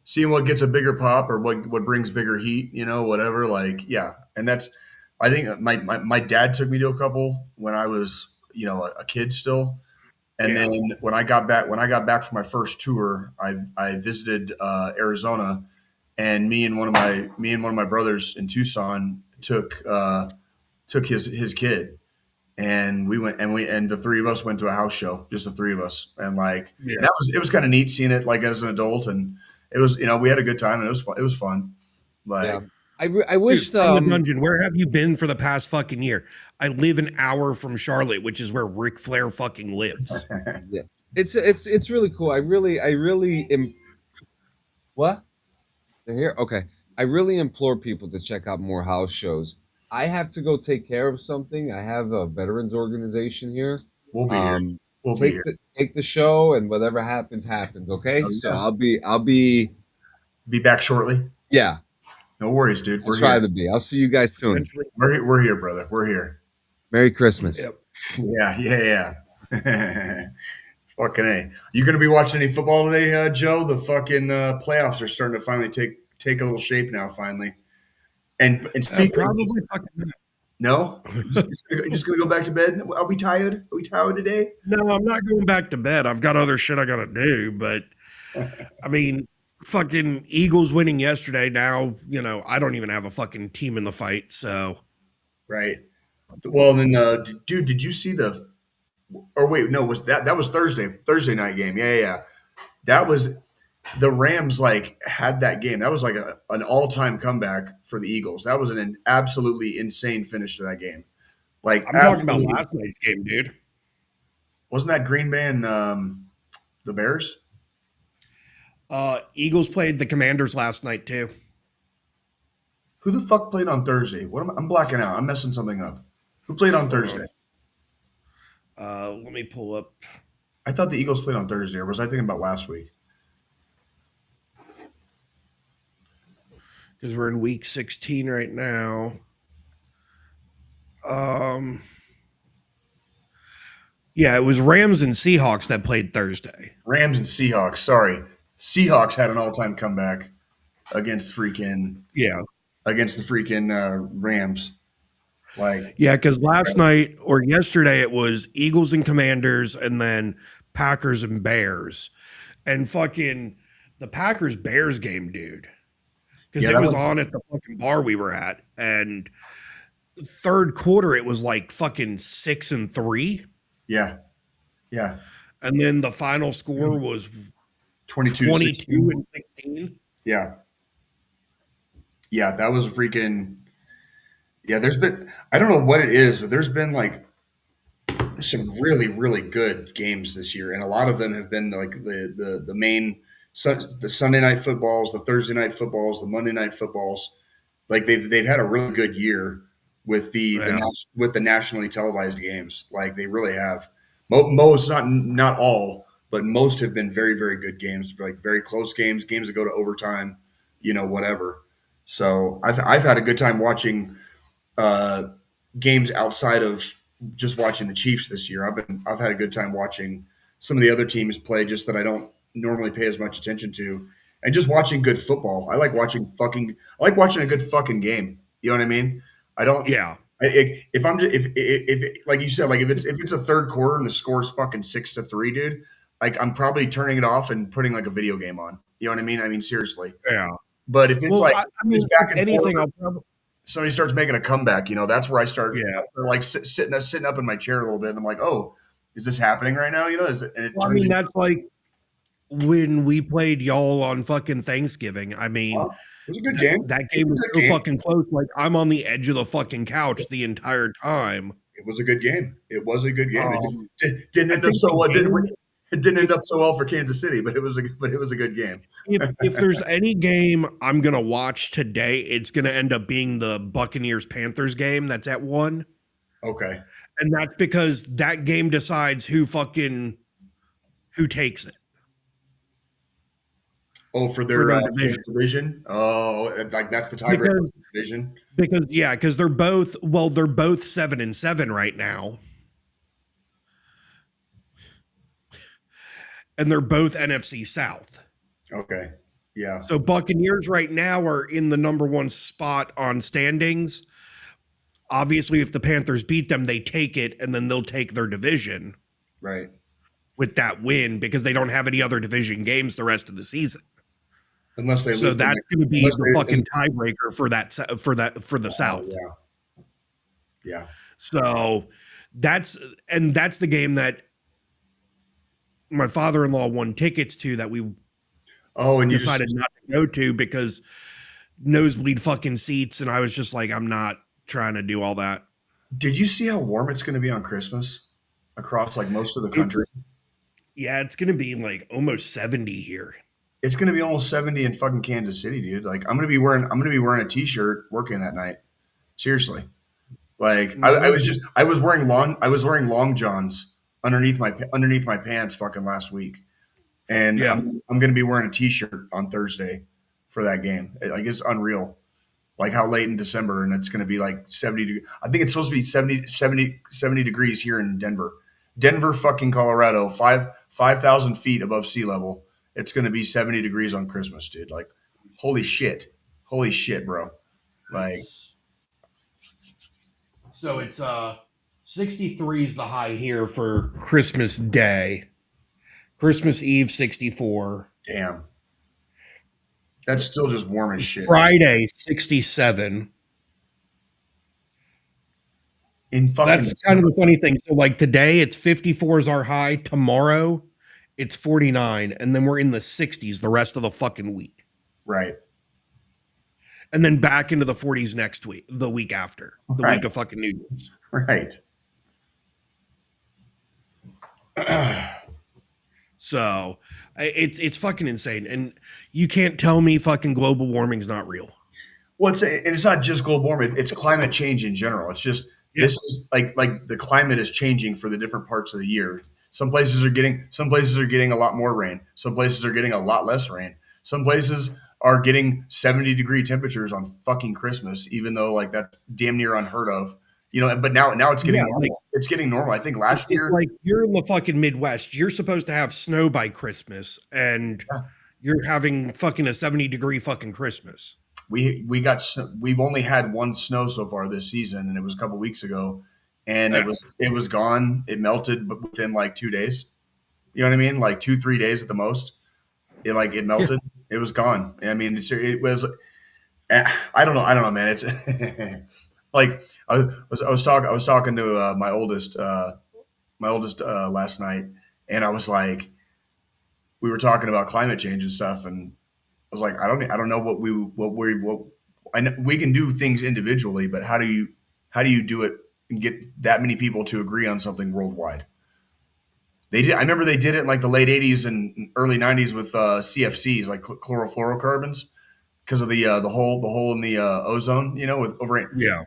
seeing what gets a bigger pop or what brings bigger heat, whatever. Like, yeah. And that's, I think my dad took me to a couple when I was, a kid still. And then when I got back from my first tour, I visited Arizona, and me and one of my brothers in Tucson took his kid, and we went and the three of us went to a house show, just the three of us, and it was kind of neat seeing it like as an adult, and it was we had a good time, and it was fun. Like I wish Dude, from the dungeon, where have you been for the past fucking year? I live an hour from Charlotte, which is where Ric Flair fucking lives. yeah, it's really cool. I really am. What? They're here? Okay. I really implore people to check out more house shows. I have to go take care of something. I have a veterans organization here. We'll be here. We'll be here. Take the show, and whatever happens, happens. Okay. Oh, yeah. So I'll be back shortly. Yeah. No worries, dude. We'll try to be. I'll see you guys soon. We're here, brother. We're here. Merry Christmas. Yep. Yeah. Fucking A. You going to be watching any football today, Joe? The fucking playoffs are starting to finally take a little shape now, finally. And speaking probably fucking not. No? You just going to go back to bed? Are we tired? Are we tired today? No, I'm not going back to bed. I've got other shit I got to do, but I mean, fucking Eagles winning yesterday. Now, I don't even have a fucking team in the fight, so. Right. Well, then, dude, did you see or wait, no, that was Thursday night game. Yeah. That was the Rams had that game. That was like an all-time comeback for the Eagles. That was an absolutely insane finish to that game. I'm talking about last night's game, dude. Wasn't that Green Bay and the Bears? Eagles played the Commanders last night too. Who the fuck played on Thursday? I'm blacking out. I'm messing something up. Who played on Thursday? Let me pull up. I thought the Eagles played on Thursday, or was I thinking about last week? Because we're in week 16 right now. Yeah, it was Rams and Seahawks that played Thursday. Rams and Seahawks. Sorry. Seahawks had an all-time comeback against the freaking Rams. Because last night or yesterday it was Eagles and Commanders and then Packers and Bears. And fucking the Packers Bears game, dude. Because it was on at the fucking bar we were at. And third quarter it was like fucking 6-3. Yeah. And then the final score was 22 and 16. Yeah, that was a freaking. Yeah, there's been, I don't know what it is, but there's been some really, really good games this year, and a lot of them have been the main, the Sunday night footballs, the Thursday night footballs, the Monday night footballs. They've had a really good year with the nationally televised games. They really have. Most, not all, but most have been very, very good games. Very close games that go to overtime. Whatever. So I've had a good time watching games outside of just watching the Chiefs this year. I've had a good time watching some of the other teams play, just that I don't normally pay as much attention to, and just watching good football. I like watching a good fucking game. You know what I mean? I don't. Yeah. If like you said, if it's a third quarter and the score's fucking 6-3, dude, I'm probably turning it off and putting a video game on. You know what I mean? I mean, seriously. Yeah. But if it's it's back and anything, forth, somebody starts making a comeback, that's where I start sitting up in my chair a little bit, and I'm like, oh, is this happening right now? That's like when we played y'all on fucking Thanksgiving. I mean, it was a good game. That game was so fucking close. I'm on the edge of the fucking couch the entire time. It was a good game. It didn't end up so well. It didn't end up so well for Kansas City, but it was a good game. If there's any game I'm gonna watch today, it's gonna end up being the Buccaneers-Panthers game. That's at 1. Okay. And that's because that game decides who takes it. Oh, for their division. Oh, that's the tiebreaker division. Because they're both 7-7 right now. And they're both NFC South. Okay. Yeah. So Buccaneers right now are in the number 1 spot on standings. Obviously, if the Panthers beat them, they take it, and then they'll take their division. Right. With that win, because they don't have any other division games the rest of the season. Unless they lose. So that's going to be the fucking tiebreaker for the South. Yeah. Yeah. So that's the game that my father-in-law won tickets to that we and decided not to go to because nosebleed fucking seats, and I was just like, I'm not trying to do all that. Did you see how warm it's going to be on Christmas across like most of the country? Yeah, it's gonna be like almost 70 here. It's going to be almost 70 in fucking Kansas City, dude. Like I'm going to be wearing a t-shirt working that night. Seriously. Like I was wearing long johns underneath my pants fucking last week. And Yeah. I'm going to be wearing a t-shirt on Thursday for that game. Like it's unreal. Like how late in December and it's going to be like 70. I think it's supposed to be 70 degrees here in Denver, fucking Colorado, 5,000 feet above sea level. It's going to be 70 degrees on Christmas, dude. Like, holy shit, bro. Like, so it's 63 is the high here for Christmas Day. Christmas Eve 64. damn. That's still just warm as shit. Friday 67. That's kind of the funny thing. So like today it's 54 is our high. Tomorrow it's 49, and then we're in the 60s the rest of the fucking week. Right. And then back into the 40s next week, the week after, the week of fucking New Year's. Right. So it's fucking insane, and you can't tell me fucking global warming's not real. Well, it's not just global warming; it's climate change in general. It's just this is like the climate is changing for the different parts of the year. Some places are getting a lot more rain. Some places are getting a lot less rain. Some places are getting 70-degree temperatures on fucking Christmas, even though like that's damn near unheard of. You know, but now it's getting normal. Like, it's getting normal. I think last year, like you're in the fucking Midwest, you're supposed to have snow by Christmas, and you're having fucking a 70-degree fucking Christmas. We've only had one snow so far this season, and it was a couple weeks ago, and it was gone. It melted, but within like 2 days. You know what I mean? Like 2-3 days at the most. It melted. Yeah. It was gone. I mean, it was. I don't know, man. It's like I was talking to my oldest last night, and I was like, we were talking about climate change and stuff, and I was like, I don't know I know we can do things individually, but how do you do it and get that many people to agree on something worldwide? I remember they did it in like the late 80s and early 90s with CFCs, like chlorofluorocarbons, because of the hole in the ozone, you know, with over. Yeah.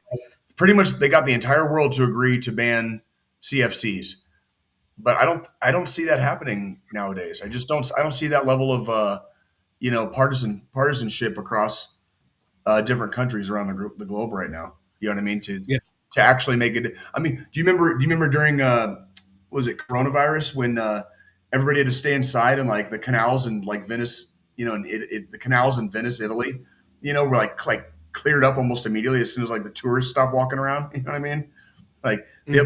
Pretty much they got the entire world to agree to ban CFCs. But I don't see that happening nowadays. I don't see that level of partisanship across different countries around the globe right now. You know what I mean? To actually make it. I mean, do you remember during was it coronavirus when everybody had to stay inside and like the canals in like Venice, you know, and the canals in Venice, Italy, you know, were like cleared up almost immediately as soon as like the tourists stopped walking around. You know what I mean? Like they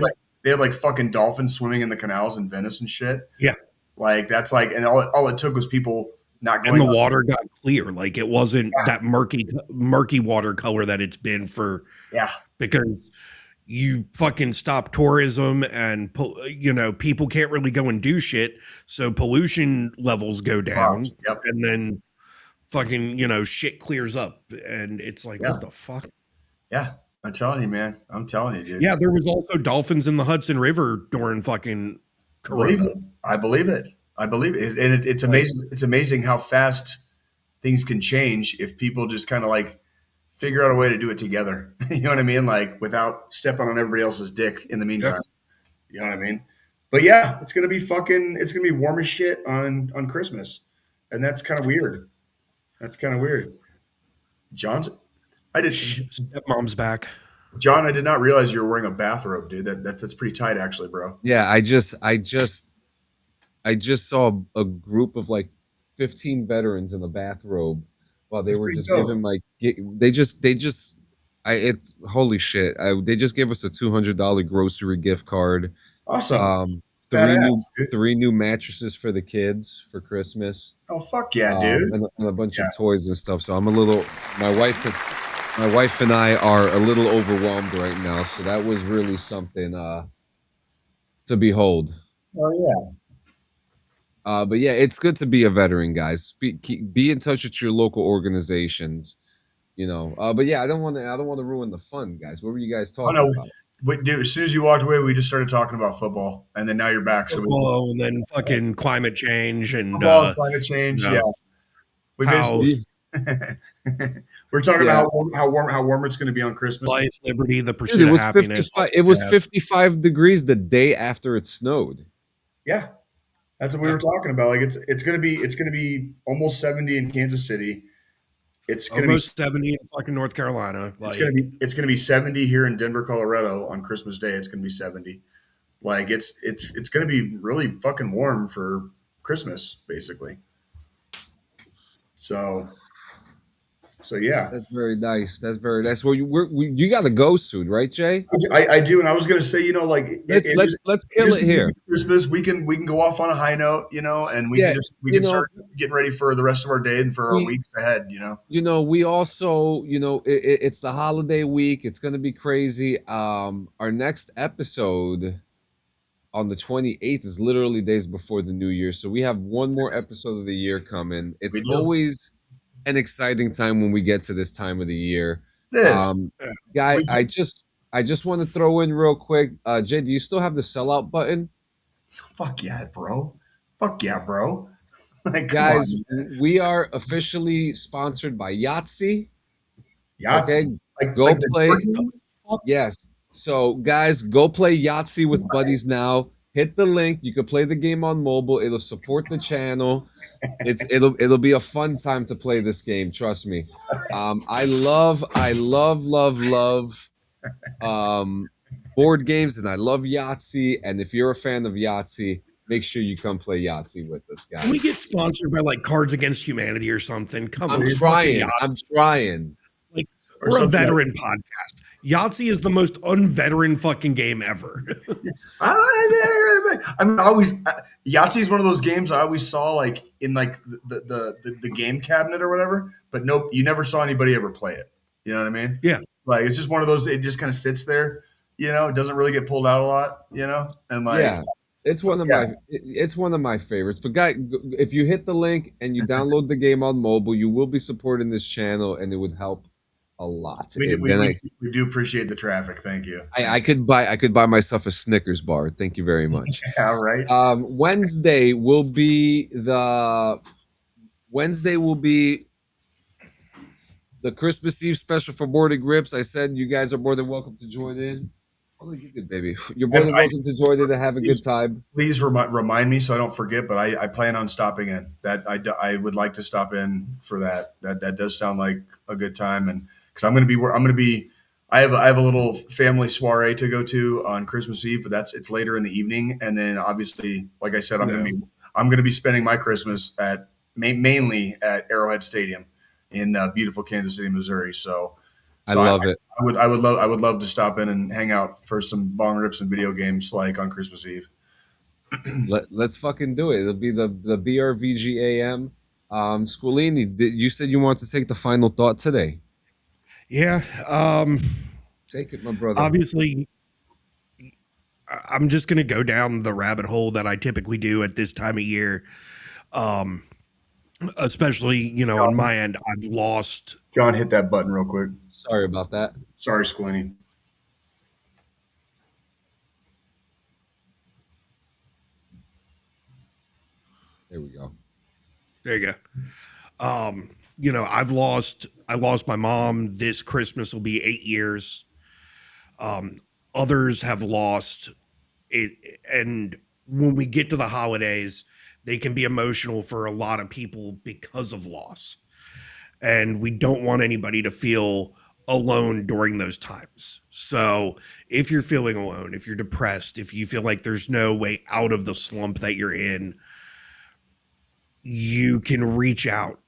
had like fucking dolphins swimming in the canals in Venice and shit. Yeah, like that's like, and all it took was people not going. And the water got clear. Like it wasn't that murky water color that it's been for. Yeah, because you fucking stop tourism and you know people can't really go and do shit, so pollution levels go down. Yep. And then fucking, you know, shit clears up, and it's like, what the fuck? Yeah, I'm telling you, man. I'm telling you, dude. Yeah, there was also dolphins in the Hudson River during fucking Corona. I believe it. And it's amazing. It's amazing how fast things can change if people just kind of like figure out a way to do it together. You know what I mean? Like without stepping on everybody else's dick in the meantime. You know what I mean? But yeah, it's gonna be warm as shit on Christmas, and that's kind of weird. Stepmom's back. John, I did not realize you were wearing a bathrobe, dude. That's pretty tight, actually, bro. Yeah, I just saw a group of like 15 veterans in a bathrobe while they were just giving it's holy shit. They just gave us a $200 grocery gift card. Awesome. Three new mattresses for the kids for Christmas. Oh fuck yeah, dude! And a bunch of toys and stuff. So I'm my wife and I are a little overwhelmed right now. So that was really something to behold. Oh yeah. But yeah, it's good to be a veteran, guys. Be in touch with your local organizations. But yeah, I don't want to ruin the fun, guys. What were you guys Oh talking no, about? but dude, as soon as you walked away, we just started talking about football, and then now you're back. So Football and then fucking climate change and football and climate change. know, Yeah, we how basically we're talking Yeah. about how warm it's going to be on Christmas. life, liberty, the Dude, pursuit it of was happiness. 55. It was 55 degrees the day after it snowed. Yeah, that's what we were talking about. Like it's going to be almost 70 in Kansas City. It's going to be Almost 70 in fucking North Carolina. Like it's going to be 70 here in Denver, Colorado on Christmas Day. It's going to be 70. Like it's going to be really fucking warm for Christmas, basically. So yeah, That's very nice. That's very nice. Well, you got to go soon, right, Jay? I do, and I was going to say, like Let's kill it here. Christmas, we can go off on a high note, and we can start getting ready for the rest of our day and for our weeks ahead, We also, it's the holiday week. It's going to be crazy. Our next episode on the 28th is literally days before the new year. So we have one more episode of the year coming. It's always an exciting time when we get to this time of the year. Guy, I just want to throw in real quick. Jay, do you still have the sellout button? Fuck yeah, bro. Like, guys, we are officially sponsored by Yahtzee. Okay, go play. Yes. So, guys, go play Yahtzee with buddies now. Hit the link. You can play the game on mobile. It'll support the channel. It'll be a fun time to play this game. Trust me. I love board games, and I love Yahtzee. And if you're a fan of Yahtzee, make sure you come play Yahtzee with us, guys. Can we get sponsored by like Cards Against Humanity or something? I'm trying. Like we're a veteran podcast. Yahtzee is the most unveteran fucking game ever. I mean, Yahtzee is one of those games I always saw like in like the game cabinet or whatever, but nope, you never saw anybody ever play it. You know what I mean? Yeah. Like it's just one of those. It just kind of sits there. It doesn't really get pulled out a lot. And like it's one of my favorites. But guys, if you hit the link and you download the game on mobile, you will be supporting this channel, and it would help a lot. We do appreciate the traffic. Thank you. I could buy myself a Snickers bar. Thank you very much. All right. Wednesday will be the Christmas Eve special for Boarding Grips. I said you guys are more than welcome to join in. Oh, you're good, baby. You're more than welcome to join in and have a good time. Please remind me so I don't forget. But I plan on stopping in. That I would like to stop in for that. That does sound like a good time, and because I'm going to be. I have a little family soiree to go to on Christmas Eve, but it's later in the evening, and then obviously, like I said, I'm going to be spending my Christmas mainly at Arrowhead Stadium in beautiful Kansas City, Missouri. So I love it. I would love to stop in and hang out for some bong rips and video games like on Christmas Eve. Let's fucking do it. It'll be the BRVGAM. Squilini, you said you wanted to take the final thought today. Yeah. Take it, my brother. Obviously, I'm just going to go down the rabbit hole that I typically do at this time of year. Especially, on my end, I've lost. John, hit that button real quick. Sorry about that. Sorry, Squinty. There we go. There you go. I lost my mom. This Christmas will be 8 years. Others have lost it. And when we get to the holidays, they can be emotional for a lot of people because of loss. And we don't want anybody to feel alone during those times. So if you're feeling alone, if you're depressed, if you feel like there's no way out of the slump that you're in, you can reach out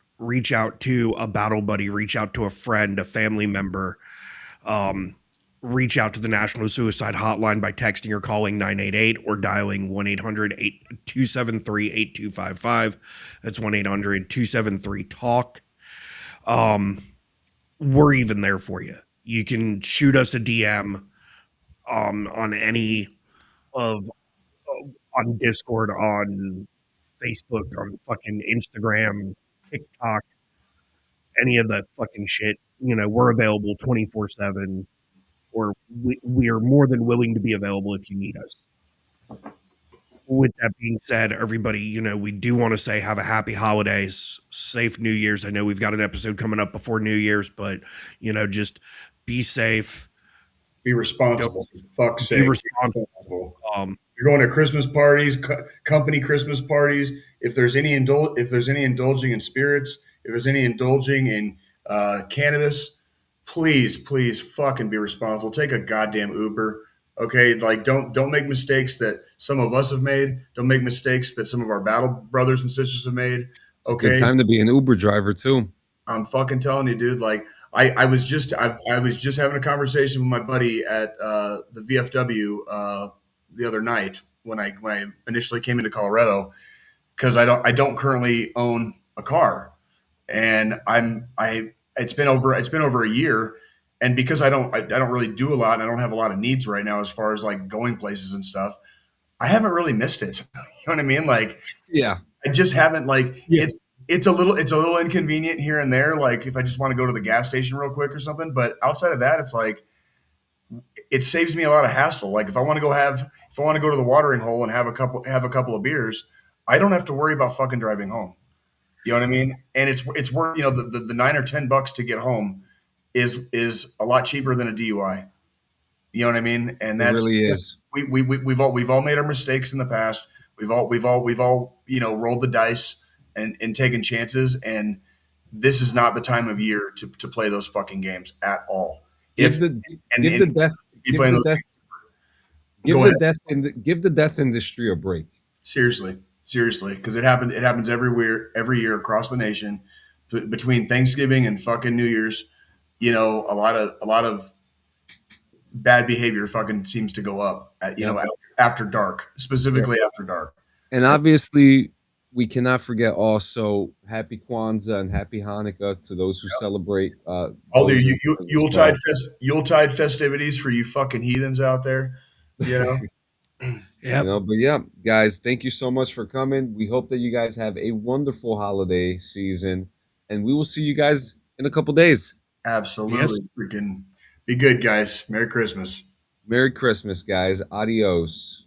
to a battle buddy, reach out to a friend, a family member, reach out to the National Suicide Hotline by texting or calling 988 or dialing 1-800-273-8255. That's 1-800-273-TALK. We're even there for you. You can shoot us a DM on any of on Discord, on Facebook, on fucking Instagram, TikTok, any of the fucking shit. we're available 24/7, or we are more than willing to be available if you need us. With that being said, everybody, we do want to say have a happy holidays, safe New Year's. I know we've got an episode coming up before New Year's, but just be safe, be responsible. Fuck's sake, be responsible. You're going to Christmas parties, company Christmas parties. If there's any indulging in spirits, if there's any indulging in cannabis, please fucking be responsible. Take a goddamn Uber. Okay, like don't make mistakes that some of us have made. Don't make mistakes that some of our battle brothers and sisters have made. Okay, it's a good time to be an Uber driver too. I'm fucking telling you, dude. Like I was just having a conversation with my buddy at the VFW the other night when I initially came into Colorado, because I don't currently own a car, and it's been over a year. And because I don't really do a lot, and I don't have a lot of needs right now as far as like going places and stuff, I haven't really missed it. You know what I mean? Like, yeah, I just haven't it's a little inconvenient here and there. Like if I just want to go to the gas station real quick or something, but outside of that, it's like, it saves me a lot of hassle. Like if I want to go to the watering hole and have a couple of beers, I don't have to worry about fucking driving home. You know what I mean? And it's worth, the $9 or $10 to get home is a lot cheaper than a DUI. You know what I mean? And that's it really is. We've all made our mistakes in the past. We've all rolled the dice and taken chances. And this is not the time of year to play those fucking games at all. Give the death industry a break. Seriously, because it happens every year across the nation. Between Thanksgiving and fucking New Year's, a lot of bad behavior fucking seems to go up after dark, specifically after dark. And obviously, we cannot forget also Happy Kwanzaa and Happy Hanukkah to those who celebrate. All the Yuletide festivities for you fucking heathens out there. Yeah. But yeah, guys, thank you so much for coming. We hope that you guys have a wonderful holiday season, and we will see you guys in a couple days. Absolutely. Yes. Freaking be good, guys. Merry Christmas. Merry Christmas, guys. Adios.